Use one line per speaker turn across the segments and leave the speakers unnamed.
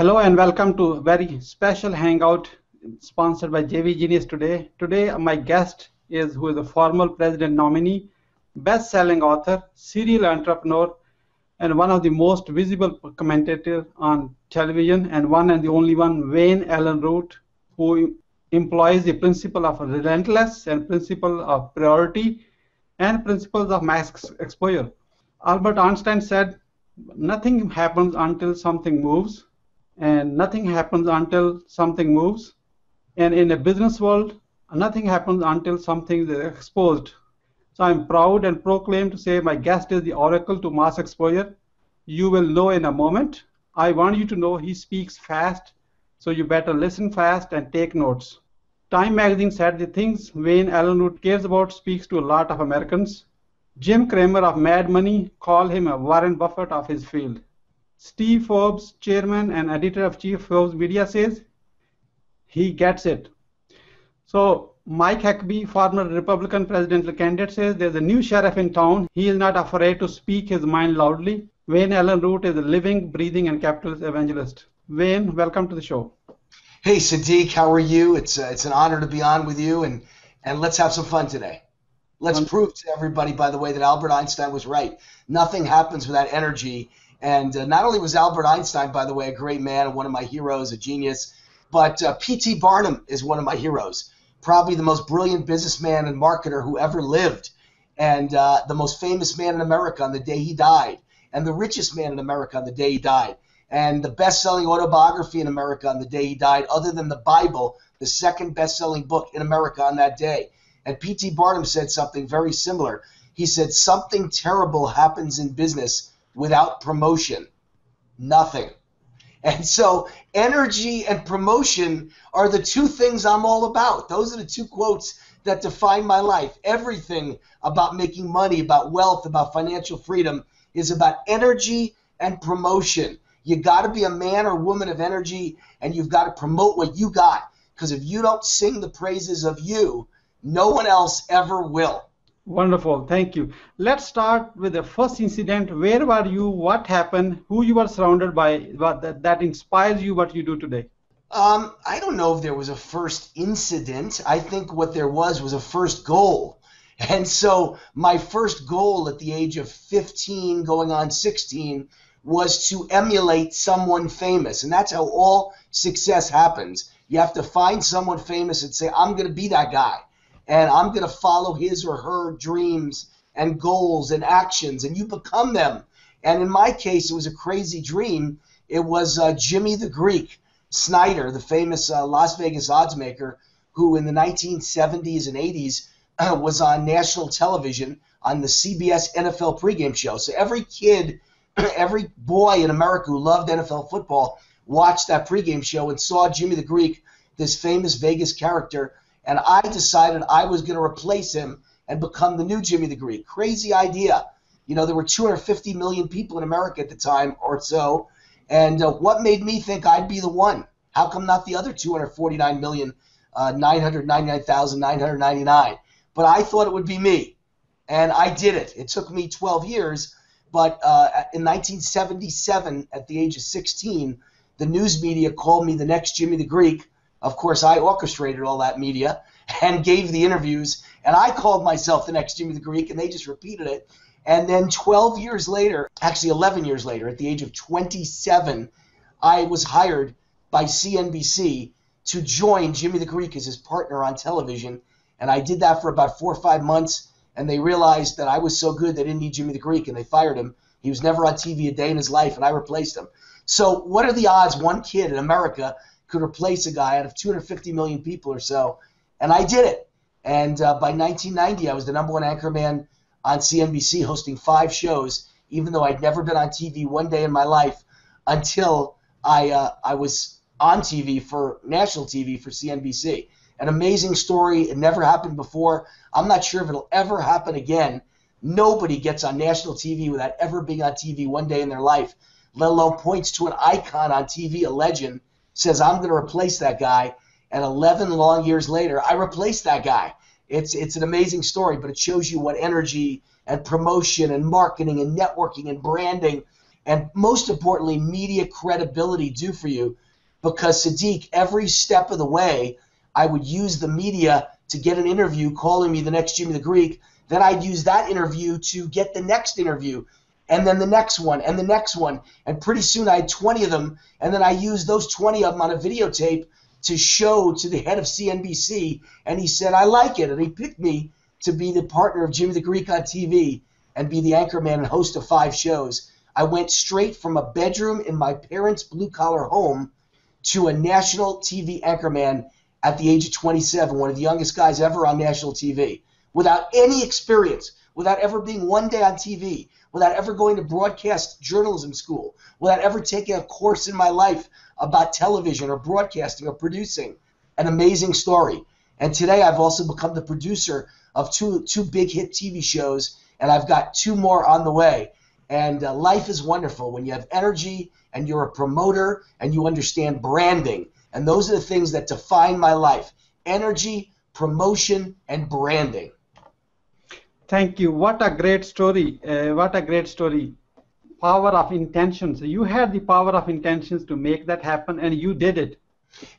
Hello and welcome to a very special hangout sponsored by JV Genius today. Today my guest is who is a former president nominee, best-selling author, serial entrepreneur, and one of the most visible commentators on television, and one and the only one, Wayne Allyn Root, who employs the principle of relentless and principle of priority and principles of mass exposure. Albert Einstein said, nothing happens until something moves, and nothing happens until something moves. And in a business world, nothing happens until something is exposed. So I'm proud and proclaim to say my guest is the oracle to mass exposure. You will know in a moment. I want you to know he speaks fast, so you better listen fast and take notes. Time magazine said the things Wayne Allyn Root cares about speaks to a lot of Americans. Jim Cramer of Mad Money called him a Warren Buffett of his field. Steve Forbes, chairman and editor-in-chief of Forbes Media, says he gets it. So Mike Huckabee, former Republican presidential candidate, says there's a new sheriff in town. He is not afraid to speak his mind loudly. Wayne Allyn Root is a living, breathing, and capitalist evangelist. Wayne, welcome to the show.
Hey, Siddique, how are you? It's an honor to be on with you, and let's have some fun today. Let's prove to everybody, by the way, that Albert Einstein was right. Nothing happens without energy. And not only was Albert Einstein, by the way, a great man and one of my heroes, a genius, but P.T. Barnum is one of my heroes, probably the most brilliant businessman and marketer who ever lived, and the most famous man in America on the day he died, and the richest man in America on the day he died, and the best-selling autobiography in America on the day he died, other than the Bible, the second best-selling book in America on that day. And P.T. Barnum said something very similar. He said, something terrible happens in business without promotion. Nothing. And so energy and promotion are the two things I'm all about. Those are the two quotes that define my life. Everything about making money, about wealth, about financial freedom is about energy and promotion. You got to be a man or woman of energy, and you've got to promote what you got. Because if you don't sing the praises of you, no one else ever will.
Wonderful. Thank you. Let's start with the first incident. Where were you? What happened? Who you were surrounded by that inspires you what you do today?
I don't know if there was a first incident. I think what there was a first goal. And so my first goal at the age of 15 going on 16 was to emulate someone famous. And that's how all success happens. You have to find someone famous and say, I'm going to be that guy. And I'm going to follow his or her dreams and goals and actions, and you become them. And in my case, it was a crazy dream. It was Jimmy the Greek Snyder, the famous Las Vegas oddsmaker, who in the 1970s and 80s was on national television on the CBS NFL pregame show. So every kid, every boy in America who loved NFL football watched that pregame show and saw Jimmy the Greek, this famous Vegas character. And I decided I was going to replace him and become the new Jimmy the Greek. Crazy idea. You know, there were 250 million people in America at the time or so. And what made me think I'd be the one? How come not the other 249,999,999? But I thought it would be me. And I did it. It took me 12 years. But in 1977, at the age of 16, the news media called me the next Jimmy the Greek. Of course, I orchestrated all that media and gave the interviews, and I called myself the next Jimmy the Greek, and they just repeated it. And then 12 years later, actually 11 years later, at the age of 27, I was hired by CNBC to join Jimmy the Greek as his partner on television, and I did that for about 4 or 5 months, and they realized that I was so good they didn't need Jimmy the Greek, and they fired him. He was never on TV a day in his life, and I replaced him. So what are the odds one kid in America could replace a guy out of 250 million people or so? And I did it. And by 1990, I was the #1 anchorman on CNBC, hosting 5 shows, even though I'd never been on TV one day in my life until I was on TV for national TV for CNBC. An amazing story. It never happened before. I'm not sure if it'll ever happen again. Nobody gets on national TV without ever being on TV one day in their life, let alone points to an icon on TV, a legend, says, I'm going to replace that guy, and 11 long years later, I replaced that guy. It's an amazing story, but it shows you what energy and promotion and marketing and networking and branding and most importantly, media credibility do for you. Because Siddique, every step of the way, I would use the media to get an interview calling me the next Jimmy the Greek. Then I'd use that interview to get the next interview, and then the next one, and the next one. And pretty soon I had 20 of them, and then I used those 20 of them on a videotape to show to the head of CNBC, and he said, I like it. And he picked me to be the partner of Jimmy the Greek on TV and be the anchorman and host of 5 shows. I went straight from a bedroom in my parents' blue-collar home to a national TV anchorman at the age of 27, one of the youngest guys ever on national TV, without any experience, without ever being one day on TV, without ever going to broadcast journalism school, without ever taking a course in my life about television or broadcasting or producing. An amazing story. And today I've also become the producer of two big hit TV shows, and I've got 2 more on the way. And life is wonderful when you have energy and you're a promoter and you understand branding. And those are the things that define my life: energy, promotion, and branding.
Thank you. What a great story. What a great story. Power of intentions. You had the power of intentions to make that happen, and you did it.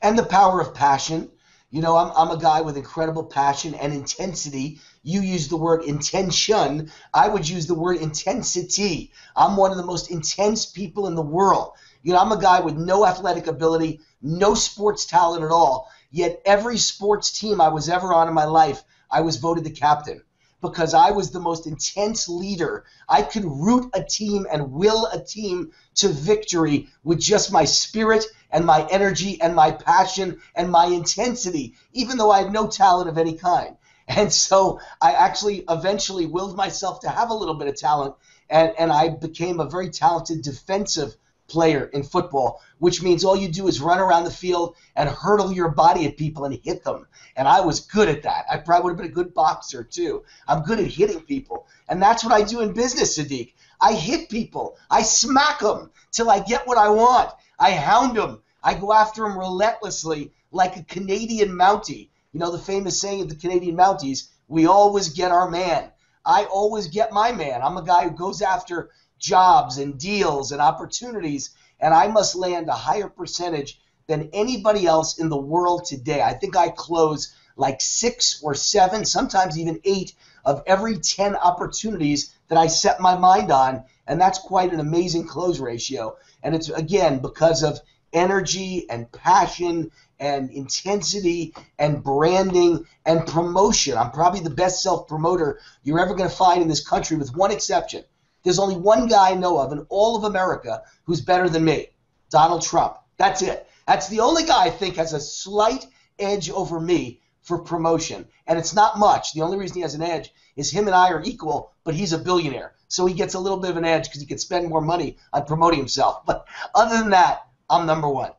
And the power of passion. You know, I'm a guy with incredible passion and intensity. You use the word intention. I would use the word intensity. I'm one of the most intense people in the world. You know, I'm a guy with no athletic ability, no sports talent at all. Yet every sports team I was ever on in my life, I was voted the captain because I was the most intense leader. I could root a team and will a team to victory with just my spirit and my energy and my passion and my intensity, even though I had no talent of any kind. And so I actually eventually willed myself to have a little bit of talent, and I became a very talented defensive player in football, which means all you do is run around the field and hurtle your body at people and hit them. And I was good at that. I probably would have been a good boxer too. I'm good at hitting people. And that's what I do in business, Siddique. I hit people. I smack them till I get what I want. I hound them. I go after them relentlessly like a Canadian Mountie. You know the famous saying of the Canadian Mounties, we always get our man. I always get my man. I'm a guy who goes after jobs and deals and opportunities, and I must land a higher percentage than anybody else in the world today. I think I close like 6 or 7, sometimes even 8 of every 10 opportunities that I set my mind on, and that's quite an amazing close ratio. And it's, again, because of energy and passion and intensity and branding and promotion. I'm probably the best self-promoter you're ever going to find in this country, with one exception. There's only one guy I know of in all of America who's better than me, Donald Trump. That's it. That's the only guy I think has a slight edge over me for promotion. And it's not much. The only reason he has an edge is him and I are equal, but he's a billionaire. So he gets a little bit of an edge because he can spend more money on promoting himself. But other than that, I'm number one.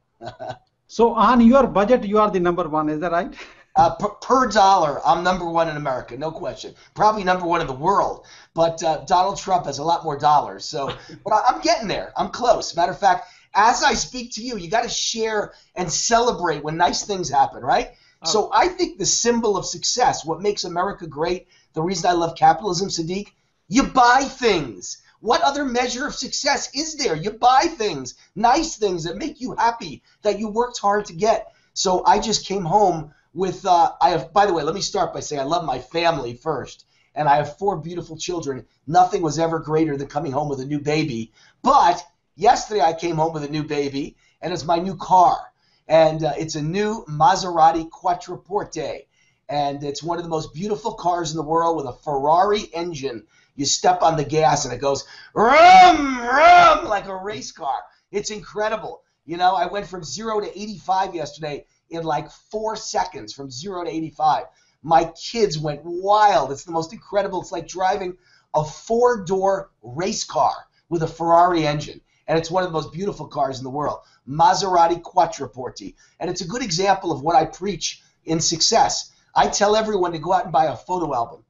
So on your budget, you are the number one. Is that right?
Per dollar, I'm number one in America, no question. Probably number one in the world. But Donald Trump has a lot more dollars. So, but I'm getting there. I'm close. Matter of fact, as I speak to you, you got to share and celebrate when nice things happen, right? Oh. So I think the symbol of success, what makes America great, the reason I love capitalism, Siddique, you buy things. What other measure of success is there? You buy things, nice things that make you happy, that you worked hard to get. So I just came home with, by the way, let me start by saying I love my family first. And I have 4 beautiful children. Nothing was ever greater than coming home with a new baby. But yesterday I came home with a new baby, and it's my new car. And it's a new Maserati Quattroporte. And it's one of the most beautiful cars in the world with a Ferrari engine. You step on the gas and it goes rum, rum, like a race car. It's incredible. You know, I went from 0 to 85 yesterday in like 4 seconds, from 0 to 85. My kids went wild. It's the most incredible. It's like driving a 4-door race car with a Ferrari engine. And it's one of the most beautiful cars in the world. Maserati Quattroporte. And it's a good example of what I preach in success. I tell everyone to go out and buy a photo album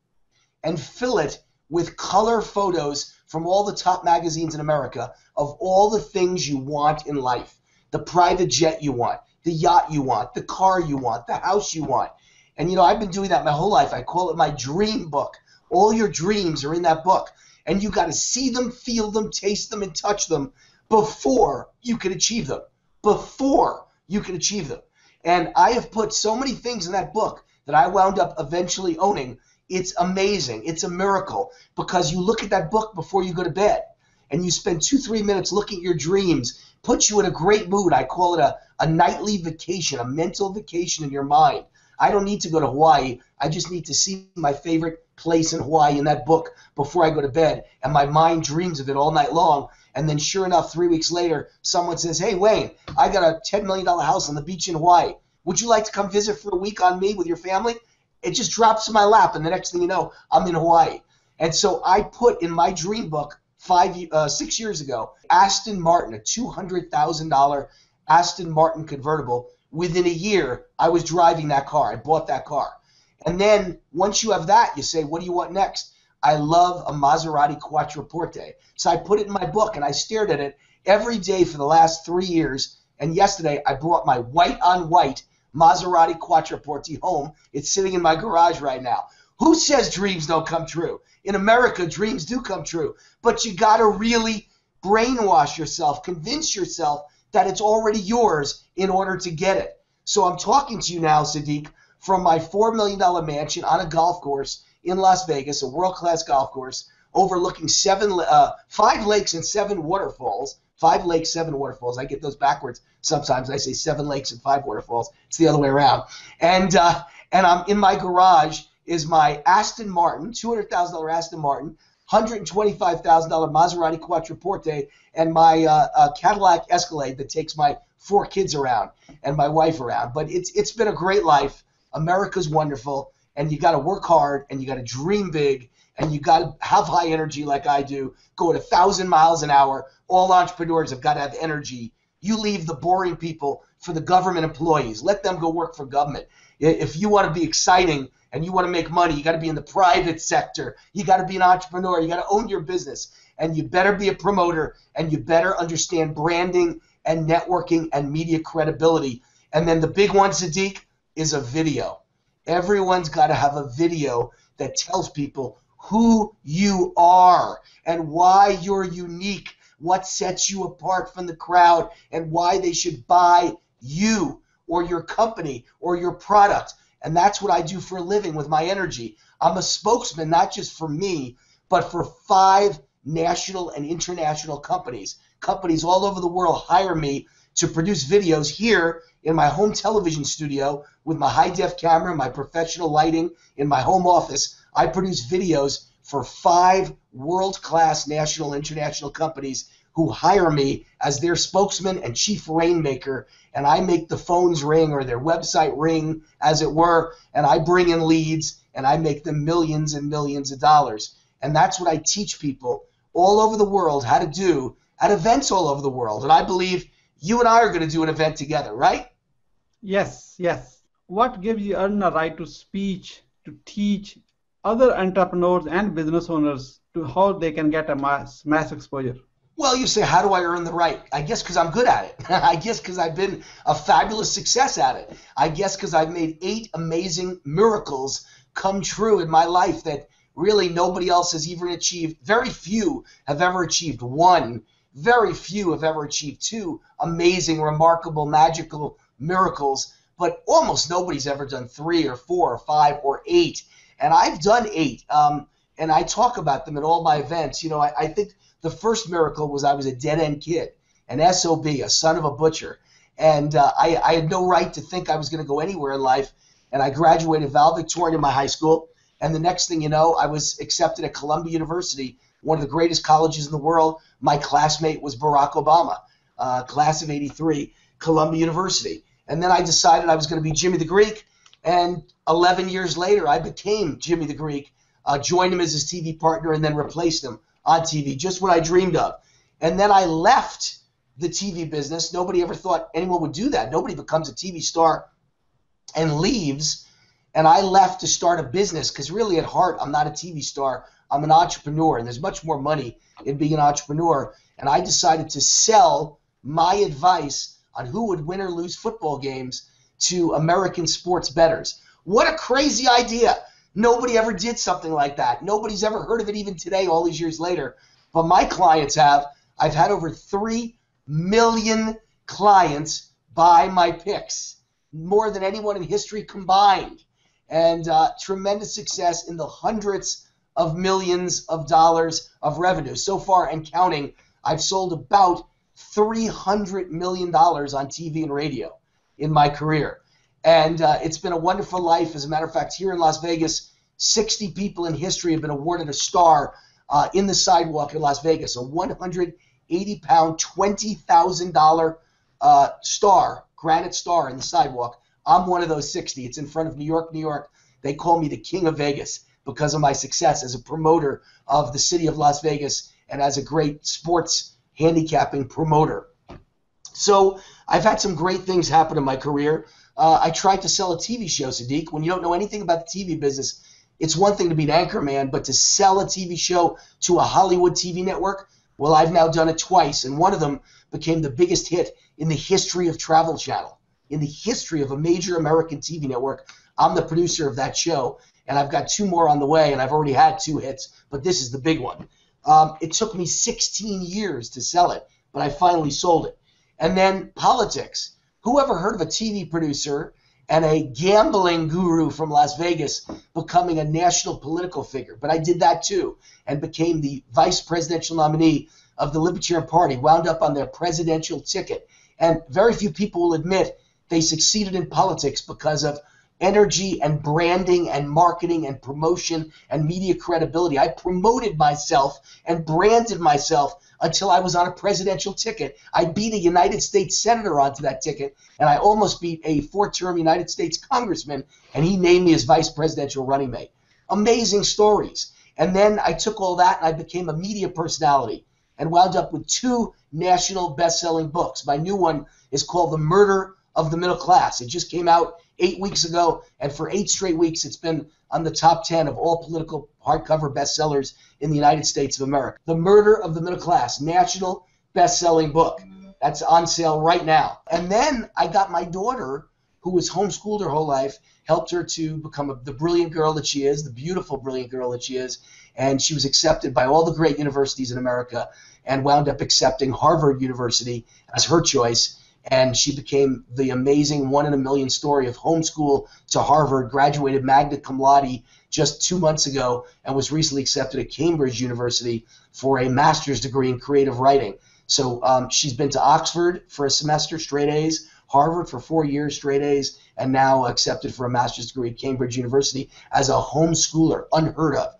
and fill it with color photos from all the top magazines in America of all the things you want in life. The private jet you want, the yacht you want, the car you want, the house you want. And, you know, I've been doing that my whole life. I call it my dream book. All your dreams are in that book. And you got to see them, feel them, taste them, and touch them before you can achieve them. Before you can achieve them. And I have put so many things in that book that I wound up eventually owning. It's amazing. It's a miracle because you look at that book before you go to bed and you spend 2-3 minutes looking at your dreams, puts you in a great mood. I call it a nightly vacation, a mental vacation in your mind. I don't need to go to Hawaii. I just need to see my favorite place in Hawaii in that book before I go to bed, and my mind dreams of it all night long. And then sure enough, 3 weeks later, someone says, hey, Wayne, I got a $10 million house on the beach in Hawaii. Would you like to come visit for a week on me with your family? It just drops in my lap, and the next thing you know, I'm in Hawaii. And so I put in my dream book 6 years ago, Aston Martin, a $200,000 Aston Martin convertible. Within a year, I was driving that car. I bought that car. And then once you have that, you say, what do you want next? I love a Maserati Quattroporte. So I put it in my book, and I stared at it every day for the last 3 years. And yesterday, I brought my white-on-white Maserati Quattroporte home. It's sitting in my garage right now. Who says dreams don't come true? In America, dreams do come true. But you got to really brainwash yourself, convince yourself that it's already yours in order to get it. So I'm talking to you now, Siddique, from my $4 million mansion on a golf course in Las Vegas, a world-class golf course, overlooking 5 lakes and 7 waterfalls. 5 lakes, 7 waterfalls. I get those backwards sometimes. I say 7 lakes and 5 waterfalls. It's the other way around. And I'm in my garage is my Aston Martin, $200,000 Aston Martin, $125,000 Maserati Quattroporte, and my Cadillac Escalade that takes my 4 kids around and my wife around. But it's been a great life. America's wonderful, and you got to work hard, and you got to dream big, and you got to have high energy like I do. Go at 1,000 miles an hour. All entrepreneurs have got to have energy. You leave the boring people for the government employees. Let them go work for government. If you want to be exciting and you want to make money, you got to be in the private sector. You got to be an entrepreneur. You got to own your business, and you better be a promoter, and you better understand branding and networking and media credibility. And then the big one, Siddique, is a video. Everyone's got to have a video that tells people who you are and why you're unique, what sets you apart from the crowd, and why they should buy you or your company or your product. And that's what I do for a living with my energy. I'm a spokesman not just for me, but for 5 national and international companies. Companies all over the world hire me to produce videos here in my home television studio with my high-def camera, my professional lighting in my home office. I produce videos for 5 world-class national and international companies who hire me as their spokesman and chief rainmaker, and I make the phones ring or their website ring, as it were, and I bring in leads, and I make them millions and millions of dollars. And that's what I teach people all over the world how to do at events all over the world. And I believe you and I are going to do an event together, right?
Yes, yes. What gives you earn a right to speak, to teach other entrepreneurs and business owners to how they can get a mass exposure?
Well, you say, how do I earn the right? I guess because I'm good at it. I guess because I've been a fabulous success at it. I guess because I've made 8 amazing miracles come true in my life that really nobody else has even achieved. Very few have ever achieved 1. Very few have ever achieved 2 amazing, remarkable, magical miracles. But almost nobody's ever done 3 or 4 or 5 or 8. And I've done 8. And I talk about them at all my events. You know, I think the first miracle was I was a dead-end kid, an SOB, a son of a butcher. And I had no right to think I was going to go anywhere in life. And I graduated valedictorian in my high school. And the next thing you know, I was accepted at Columbia University, one of the greatest colleges in the world. My classmate was Barack Obama, class of '83, Columbia University. And then I decided I was going to be Jimmy the Greek. And 11 years later, I became Jimmy the Greek, joined him as his TV partner, and then replaced him on TV, just what I dreamed of. And then I left the TV business. Nobody ever thought anyone would do that. Nobody becomes a TV star and leaves. And I left to start a business because really at heart, I'm not a TV star. I'm an entrepreneur, and there's much more money in being an entrepreneur. And I decided to sell my advice on who would win or lose football games to American sports bettors. What a crazy idea Nobody ever did something like that. Nobody's ever heard of it even today, all these years later. But my clients have. I've had over 3 million clients buy my picks, more than anyone in history combined. And tremendous success in the hundreds of millions of dollars of revenue. So far and counting, I've sold about $300 million on TV and radio in my career. And it's been a wonderful life. As a matter of fact, here in Las Vegas, 60 people in history have been awarded a star in the sidewalk in Las Vegas, a 180-pound, $20,000 star, granite star in the sidewalk. I'm one of those 60. It's in front of New York, New York. They call me the King of Vegas because of my success as a promoter of the city of Las Vegas and as a great sports handicapping promoter. So I've had some great things happen in my career. I tried to sell a TV show, Siddique. When you don't know anything about the TV business, it's one thing to be an anchor man, but to sell a TV show to a Hollywood TV network, well, I've now done it twice, and one of them became the biggest hit in the history of Travel Channel. In the history of a major American TV network, I'm the producer of that show, and I've got 2 more on the way, and I've already had 2 hits, but this is the big one. It took me 16 years to sell it, but I finally sold it. And then politics. Who ever heard of a TV producer and a gambling guru from Las Vegas becoming a national political figure? But I did that too and became the vice presidential nominee of the Libertarian Party, wound up on their presidential ticket. And very few people will admit they succeeded in politics because of energy and branding and marketing and promotion and media credibility. I promoted myself and branded myself until I was on a presidential ticket. I beat a United States senator onto that ticket, and I almost beat a 4-term United States congressman, and he named me his vice presidential running mate. Amazing stories. And then I took all that and I became a media personality and wound up with 2 national best-selling books. My new one is called The Murder of the Middle Class. It just came out 8 weeks ago, and for 8 straight weeks it's been on the top 10 of all political hardcover bestsellers in the United States of America. The Murder of the Middle Class, national best-selling book. That's on sale right now. And then I got my daughter, who was homeschooled her whole life, helped her to become the brilliant girl that she is, the beautiful, brilliant girl that she is, and she was accepted by all the great universities in America and wound up accepting Harvard University as her choice. And she became the amazing 1 in a million story of homeschool to Harvard, graduated magna cum laude just 2 months ago, and was recently accepted at Cambridge University for a master's degree in creative writing. So she's been to Oxford for a semester, straight A's, Harvard for 4 years, straight A's, and now accepted for a master's degree at Cambridge University as a homeschooler, unheard of.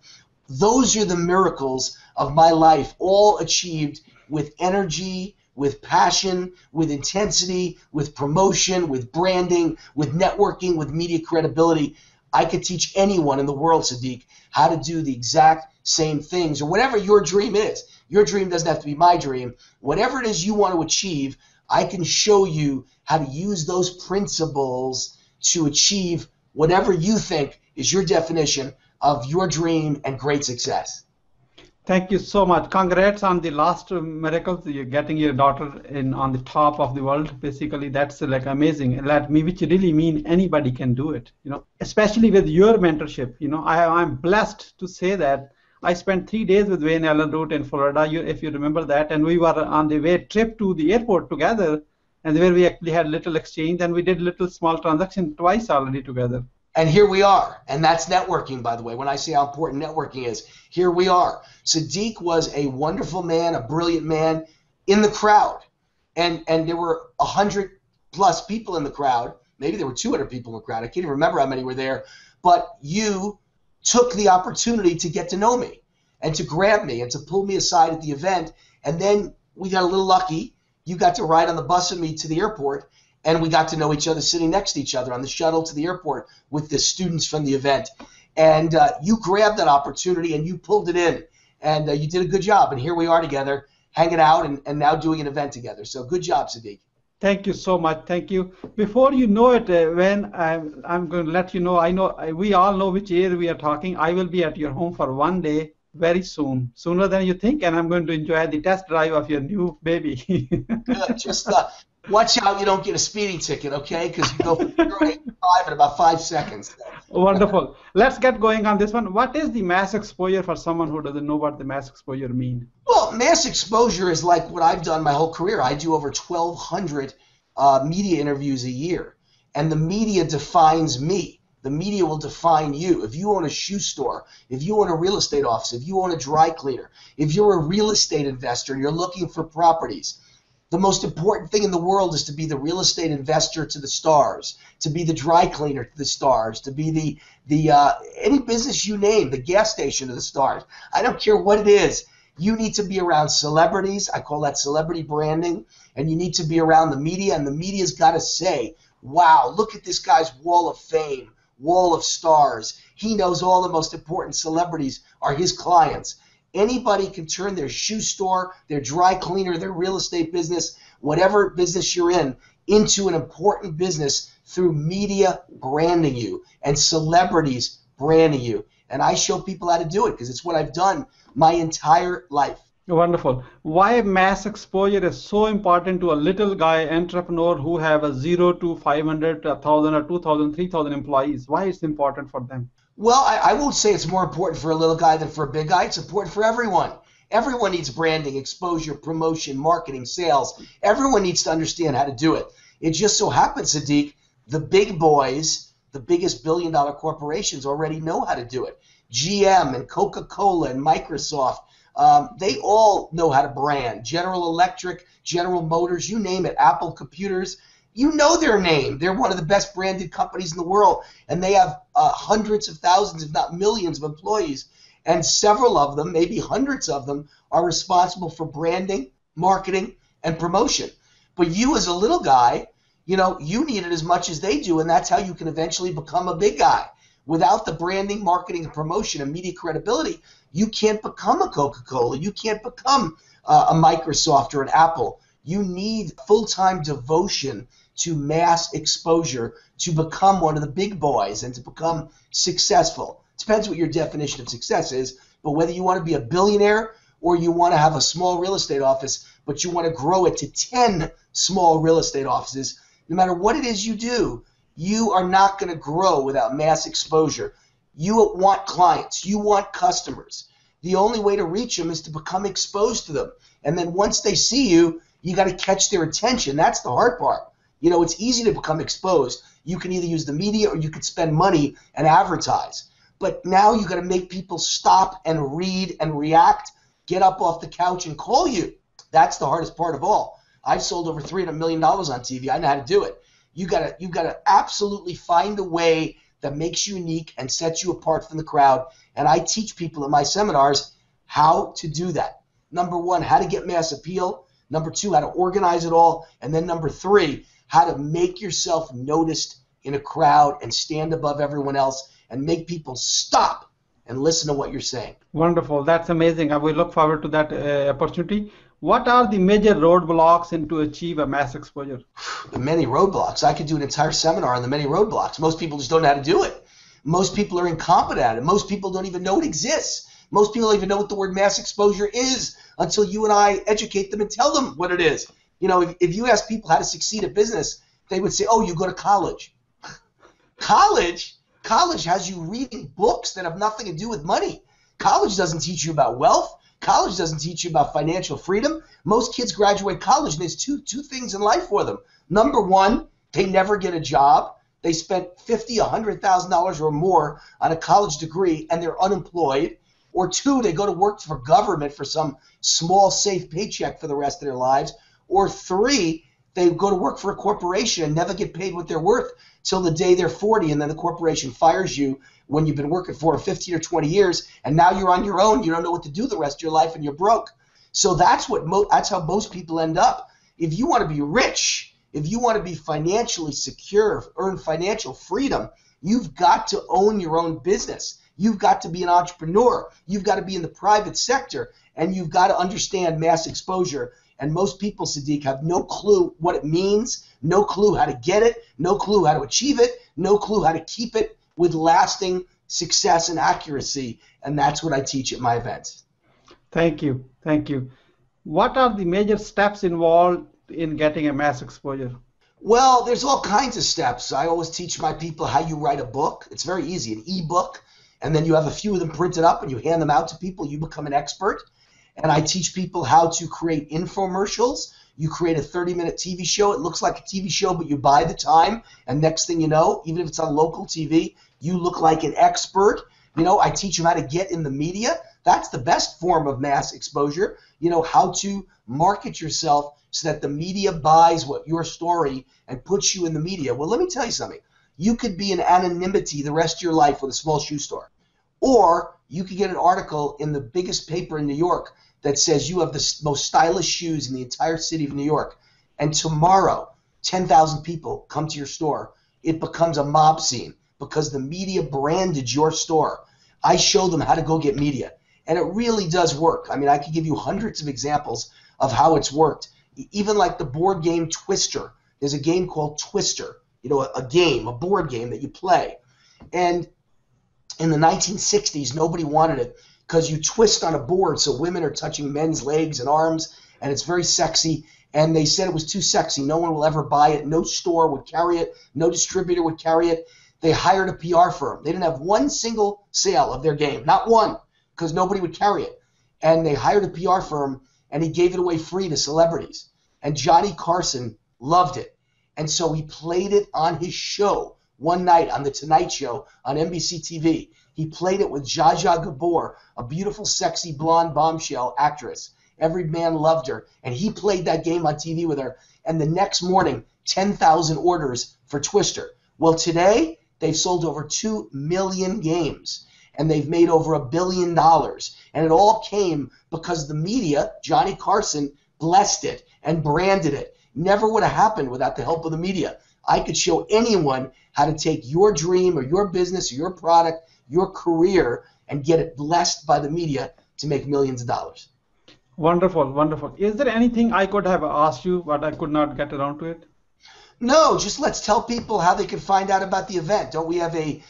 Those are the miracles of my life, all achieved with energy, with passion, with intensity, with promotion, with branding, with networking, with media credibility. I could teach anyone in the world, Siddique, how to do the exact same things, or whatever your dream is. Your dream doesn't have to be my dream. Whatever it is you want to achieve, I can show you how to use those principles to achieve whatever you think is your definition of your dream and great success.
Thank you so much. Congrats on the last miracle. You're getting your daughter in on the top of the world. Basically, that's like amazing. Which really mean anybody can do it. Especially with your mentorship. I'm blessed to say that I spent 3 days with Wayne Allyn Root in Florida, if you remember that, and we were on the way trip to the airport together, and where we actually had a little exchange, and we did little small transaction twice already together.
And here we are. And that's networking, by the way. When I say how important networking is, here we are. Siddique was a wonderful man, a brilliant man in the crowd. And there were 100+ people in the crowd. Maybe there were 200 people in the crowd. I can't even remember how many were there. But you took the opportunity to get to know me and to grab me and to pull me aside at the event. And then we got a little lucky. You got to ride on the bus with me to the airport. And we got to know each other sitting next to each other on the shuttle to the airport with the students from the event. And you grabbed that opportunity and you pulled it in. And you did a good job. And here we are together, hanging out and now doing an event together. So good job, Siddique.
Thank you so much. Thank you. Before you know it, when I'm going to let you know, we all know which year we are talking. I will be at your home for 1 day very soon, sooner than you think. And I'm going to enjoy the test drive of your new baby.
Good. Just Watch out you don't get a speeding ticket, okay? Because you go from 0 to 85 in about 5 seconds.
Wonderful. Let's get going on this one. What is the mass exposure for someone who doesn't know what the mass exposure mean?
Well, mass exposure is like what I've done my whole career. I do over 1,200 media interviews a year, and the media defines me. The media will define you. If you own a shoe store, if you own a real estate office, if you own a dry cleaner, if you're a real estate investor and you're looking for properties, the most important thing in the world is to be the real estate investor to the stars, to be the dry cleaner to the stars, to be the any business you name, the gas station to the stars. I don't care what it is. You need to be around celebrities. I call that celebrity branding. And you need to be around the media, and the media's got to say, wow, look at this guy's wall of fame, wall of stars. He knows all the most important celebrities are his clients. Anybody can turn their shoe store, their dry cleaner, their real estate business, whatever business you're in, into an important business through media branding you and celebrities branding you. And I show people how to do it because it's what I've done my entire life.
Wonderful. Why mass exposure is so important to a little guy entrepreneur who have a 0 to 500, 1,000 or 2,000, 3,000 employees? Why it's important for them?
Well, I won't say it's more important for a little guy than for a big guy. It's important for everyone. Everyone needs branding, exposure, promotion, marketing, sales. Everyone needs to understand how to do it. It just so happens, Siddique, the big boys, the biggest billion-dollar corporations already know how to do it. GM and Coca-Cola and Microsoft, they all know how to brand. General Electric, General Motors, you name it, Apple Computers. You know their name. They're one of the best branded companies in the world, and they have hundreds of thousands, if not millions, of employees. And several of them, maybe hundreds of them, are responsible for branding, marketing, and promotion. But you as a little guy, you need it as much as they do, and that's how you can eventually become a big guy. Without the branding, marketing, and promotion and media credibility, you can't become a Coca-Cola. You can't become a Microsoft or an Apple. You need full-time devotion to mass exposure to become one of the big boys and to become successful. Depends what your definition of success is, but whether you want to be a billionaire or you want to have a small real estate office, but you want to grow it to 10 small real estate offices, no matter what it is you do, you are not going to grow without mass exposure. You want clients. You want customers. The only way to reach them is to become exposed to them. And then once they see you, you got to catch their attention. That's the hard part. It's easy to become exposed. You can either use the media or you could spend money and advertise. But now you got to make people stop and read and react, get up off the couch and call you. That's the hardest part of all. I've sold over $300 million on TV. I know how to do it. You got to absolutely find a way that makes you unique and sets you apart from the crowd. And I teach people in my seminars how to do that. Number one, how to get mass appeal. Number two, how to organize it all. And then number three, how to make yourself noticed in a crowd and stand above everyone else and make people stop and listen to what you're saying.
Wonderful. That's amazing. I will look forward to that opportunity. What are the major roadblocks to achieve a mass exposure?
The many roadblocks. I could do an entire seminar on the many roadblocks. Most people just don't know how to do it. Most people are incompetent at it. Most people don't even know it exists. Most people don't even know what the word mass exposure is until you and I educate them and tell them what it is. If you ask people how to succeed at business, they would say, oh, you go to college. College has you reading books that have nothing to do with money. College doesn't teach you about wealth. College doesn't teach you about financial freedom. Most kids graduate college, and there's two things in life for them. Number one, they never get a job. They spent $50,000, $100,000 or more on a college degree, and they're unemployed. Or two, they go to work for government for some small, safe paycheck for the rest of their lives. Or three, they go to work for a corporation and never get paid what they're worth till the day they're 40, and then the corporation fires you when you've been working for 15 or 20 years, and now you're on your own. You don't know what to do the rest of your life, and you're broke. So that's how most people end up. If you want to be rich, if you want to be financially secure, earn financial freedom, you've got to own your own business. You've got to be an entrepreneur. You've got to be in the private sector, and you've got to understand mass exposure. And most people, Siddique, have no clue what it means, no clue how to get it, no clue how to achieve it, no clue how to keep it with lasting success and accuracy. And that's what I teach at my events.
Thank you. Thank you. What are the major steps involved in getting a mass exposure?
Well, there's all kinds of steps. I always teach my people how you write a book. It's very easy, an ebook, and then you have a few of them printed up and you hand them out to people. You become an expert. And I teach people how to create infomercials. You create a 30-minute TV show. It looks like a TV show, but you buy the time, and next thing you know, even if it's on local TV, you look like an expert. I teach them how to get in the media. That's the best form of mass exposure. How to market yourself so that the media buys your story and puts you in the media. Well, let me tell you something. You could be in anonymity the rest of your life with a small shoe store. Or you could get an article in the biggest paper in New York that says you have the most stylish shoes in the entire city of New York. And tomorrow, 10,000 people come to your store. It becomes a mob scene because the media branded your store. I show them how to go get media. And it really does work. I mean, I could give you hundreds of examples of how it's worked. Even like the board game Twister. There's a game called Twister, a board game that you play. And in the 1960s, nobody wanted it because you twist on a board so women are touching men's legs and arms, and it's very sexy. And they said it was too sexy. No one will ever buy it. No store would carry it. No distributor would carry it. They hired a PR firm. They didn't have one single sale of their game, not one, because nobody would carry it. And they hired a PR firm, and he gave it away free to celebrities. And Johnny Carson loved it. And so he played it on his show one night on The Tonight Show on NBC TV. He played it with Zsa Zsa Gabor, a beautiful, sexy, blonde bombshell actress. Every man loved her. And he played that game on TV with her. And the next morning, 10,000 orders for Twister. Well, today, they've sold over 2 million games. And they've made over $1 billion. And it all came because the media, Johnny Carson, blessed it and branded it. Never would have happened without the help of the media. I could show anyone how to take your dream or your business or your product, your career, and get it blessed by the media to make millions of dollars.
Wonderful, wonderful. Is there anything I could have asked you, but I could not get around to it?
No, just let's tell people how they can find out about the event. Don't we have a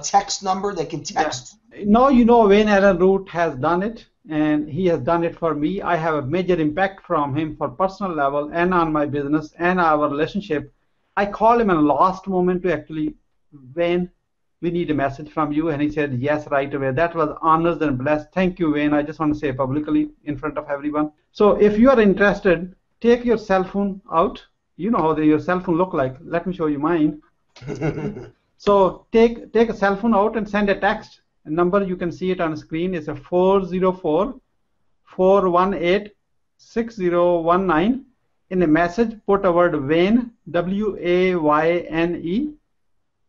text number they can text?
Yeah. Now you know Wayne Allyn Root has done it, and he has done it for me. I have a major impact from him for personal level and on my business and our relationship. I called him in the last moment to actually, Wayne, we need a message from you. And he said, yes, right away. That was honored and blessed. Thank you, Wayne. I just want to say publicly in front of everyone. So if you are interested, take your cell phone out. You know how your cell phone look like. Let me show you mine. So take a cell phone out and send a text. A number, you can see it on the screen, is a 404-418-6019. In a message, put a word Wayne, W-A-Y-N-E.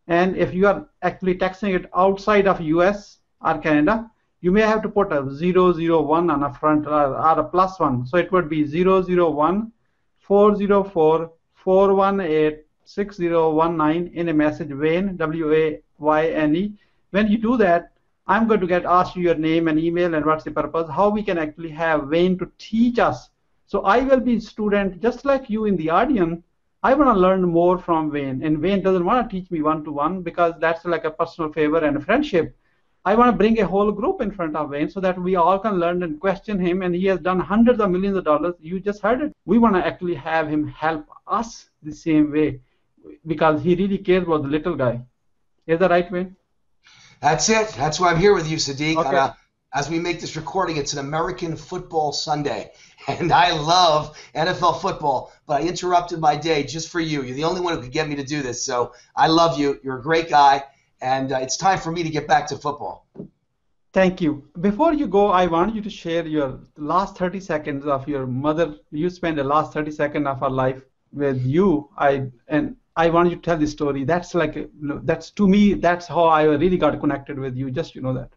And if you are actually texting it outside of US or Canada, you may have to put a 001 on a front or a +1. So it would be 001-404-418-6019 in a message, Wayne, W-A-Y-N-E. When you do that, I'm going to get asked you your name and email and what's the purpose, how we can actually have Wayne to teach us. So I will be a student just like you in the audience. I want to learn more from Wayne, and Wayne doesn't want to teach me one-to-one because that's like a personal favor and a friendship. I want to bring a whole group in front of Wayne so that we all can learn and question him, and he has done hundreds of millions of dollars. You just heard it. We want to actually have him help us the same way because he really cares about the little guy. Is that right, Wayne?
That's it. That's why I'm here with you, Siddique.
Okay.
As we make this recording, it's an American football Sunday, and I love NFL football, but I interrupted my day just for you. You're the only one who could get me to do this, so I love you. You're a great guy, and it's time for me to get back to football.
Thank you. Before you go, I want you to share your last 30 seconds of your mother. You spent the last 30 seconds of her life with you. I want you to tell the story. That's to me, that's how I really got connected with you. Just that.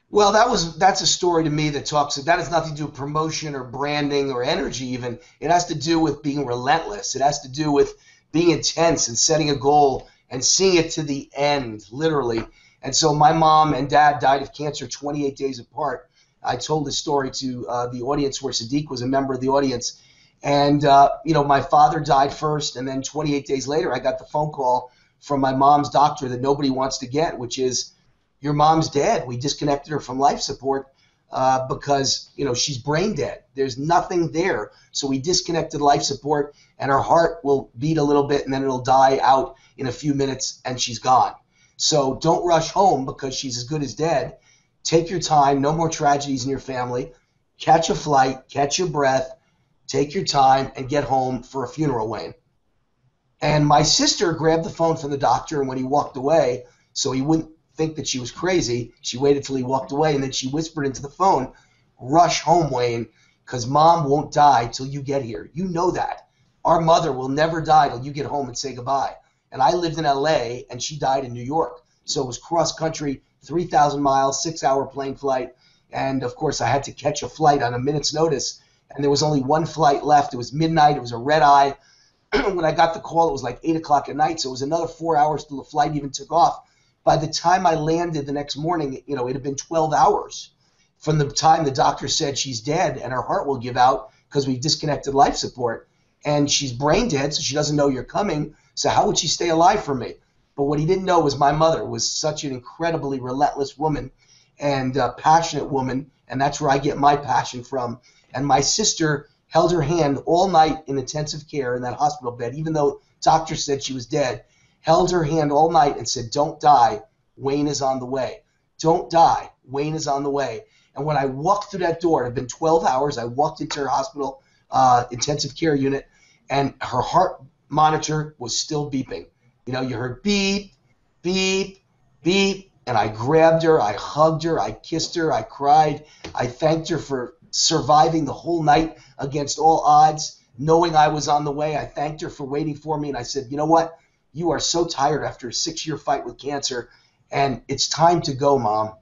Well, that's a story to me that has nothing to do with promotion or branding or energy even. It has to do with being relentless. It has to do with being intense and setting a goal and seeing it to the end, literally. And so my mom and dad died of cancer 28 days apart. I told this story to the audience where Siddique was a member of the audience. And, my father died first, and then 28 days later I got the phone call from my mom's doctor that nobody wants to get, which is, your mom's dead. We disconnected her from life support because, she's brain dead. There's nothing there. So we disconnected life support, and her heart will beat a little bit, and then it'll die out in a few minutes, and she's gone. So don't rush home because she's as good as dead. Take your time. No more tragedies in your family. Catch a flight. Catch your breath. Take your time and get home for a funeral, Wayne. And my sister grabbed the phone from the doctor, and when he walked away, so he wouldn't think that she was crazy, she waited till he walked away, and then she whispered into the phone, "Rush home, Wayne, because Mom won't die till you get here. You know that. Our mother will never die till you get home and say goodbye." And I lived in LA, and she died in New York. So it was cross-country, 3,000 miles, 6-hour plane flight. And, of course, I had to catch a flight on a minute's notice, and there was only one flight left. It was midnight. It was a red-eye. When I got the call, it was like 8 o'clock at night, so it was another 4 hours till the flight even took off. By the time I landed the next morning, it had been 12 hours from the time the doctor said she's dead and her heart will give out because we disconnected life support. And she's brain dead, so she doesn't know you're coming. So how would she stay alive for me? But what he didn't know was my mother was such an incredibly relentless woman and passionate woman, and that's where I get my passion from. And my sister held her hand all night in intensive care in that hospital bed, even though doctors said she was dead. Held her hand all night and said, "Don't die, Wayne is on the way. Don't die, Wayne is on the way." And when I walked through that door, it had been 12 hours, I walked into her hospital intensive care unit, and her heart monitor was still beeping. You heard beep, beep, beep, and I grabbed her, I hugged her, I kissed her, I cried. I thanked her for surviving the whole night against all odds, knowing I was on the way. I thanked her for waiting for me, and I said, "You know what? You are so tired after a 6-year fight with cancer, and it's time to go, Mom.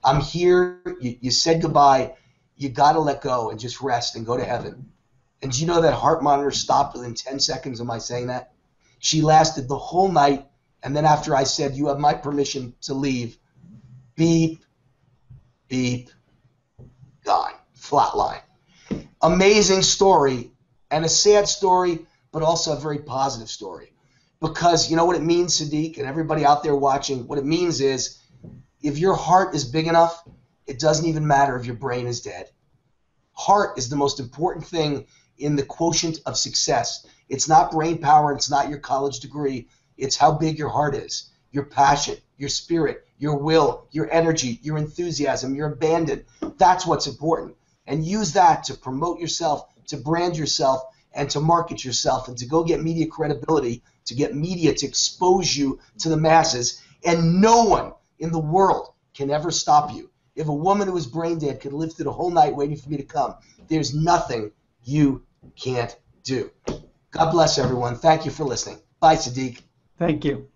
I'm here. You said goodbye. You got to let go and just rest and go to heaven." And do you know that heart monitor stopped within 10 seconds of my saying that? She lasted the whole night, and then after I said, "You have my permission to leave," beep, beep, gone, flatline. Amazing story, and a sad story, but also a very positive story. Because you know what it means, Siddique, and everybody out there watching, what it means is if your heart is big enough, it doesn't even matter if your brain is dead. Heart is the most important thing in the quotient of success. It's not brain power, it's not your college degree, it's how big your heart is, your passion, your spirit, your will, your energy, your enthusiasm, your abandon. That's what's important. And use that to promote yourself, to brand yourself, and to market yourself, and to go get media credibility, to get media to expose you to the masses. And no one in the world can ever stop you. If a woman who is brain dead could live through the whole night waiting for me to come, there's nothing you can't do. God bless everyone. Thank you for listening. Bye, Siddique.
Thank you.